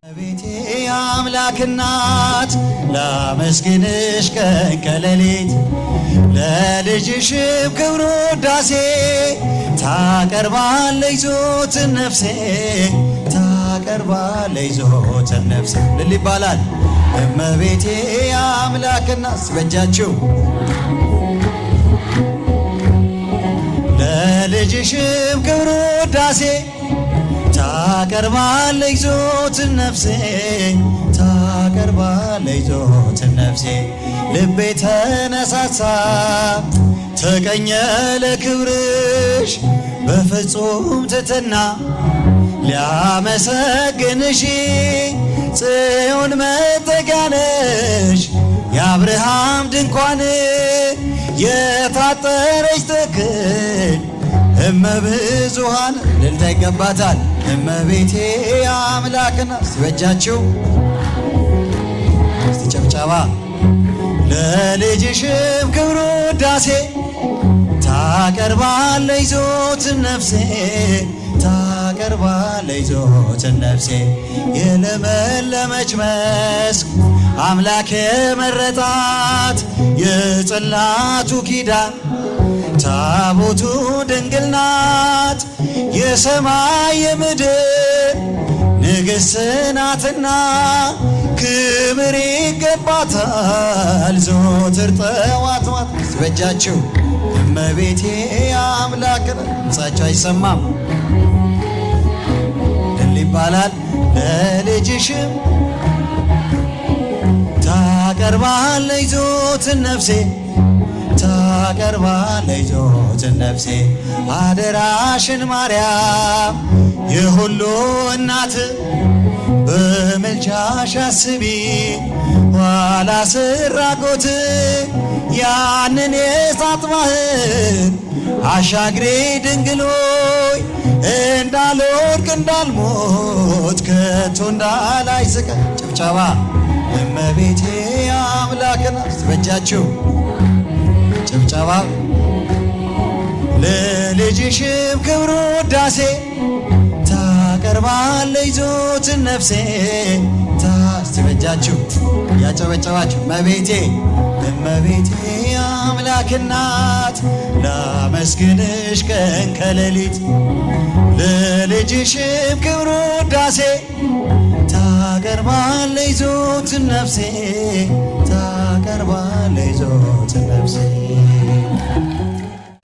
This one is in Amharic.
ቤቴ አምላክ እናት ላመስግንሽ ቀን ከሌሊት ለልጅሽም ክብር ውዳሴ ታቀርባለች ዘወትር ነፍሴ ታቀርባለች ዘወትር ነፍሴ ልል ይባላል። እመቤቴ አምላክ እናት በእጃችሁ ለልጅሽም ክብር ውዳሴ ታቀርባለች ዘወትር ነፍሴ ታቀርባለች ዘወትር ነፍሴ ልቤ ተነሳሳ ተቀኘ ለክብርሽ በፍጹም ትሕትና ሊያመሰግንሽ ጽዮን መጠጊያ ነሽ የአብርሃም ድንኳን የታጠረች ተክል እመብዙኃን ልልታ ይገባታል። እመቤቴ አምላክና በእጃችሁ እስቲ ጨብጨባ ለልጅሽም ክብር ውዳሴ ታቀርባለች ዘወትር ነፍሴ ታቀርባለች ዘወትር ነፍሴ የለመለመች መስክ አምላክ የመረጣት የጽላቱ ኪዳን ታቦቱ ድንግል ናት የሰማይ የምድር ንግሥት ናትና ክብር ይገባታል ዘወትር ጠዋት ማታ በእጃችሁ እመቤቴ አምላክ ድምፃችሁ አይሰማም ድል ይባላል። ለልጅሽም ታቀርባለች ዘወትር ነፍሴ ታቀርባለች ዘወትር ነፍሴ አደራሽን ማርያም የሁሉ እናት በምልጃሽ አስቢ ኋላ ስራቆት ያንን የእሳት ባህር አሻግሬ ድንግሎይ እንዳልወድቅ እንዳልሞት ከቶ እንዳላይ ስቀር ጭብጨባ እመቤቴ አምላክና በእጃችሁ ጭብጨባ ለልጅሽም ክብር ውዳሴ ታቀርባለች ዘወትር ነፍሴ በእጃችሁ ያጨበጨባችሁ እመቤቴ እመቤቴ አምላክ እናት ላመስግንሽ ቀን ከሌሊት ለልጅሽም ክብር ውዳሴ ታቀርባለች ዘወትር ነፍሴ ታቀርባለች ዘወትር ነፍሴ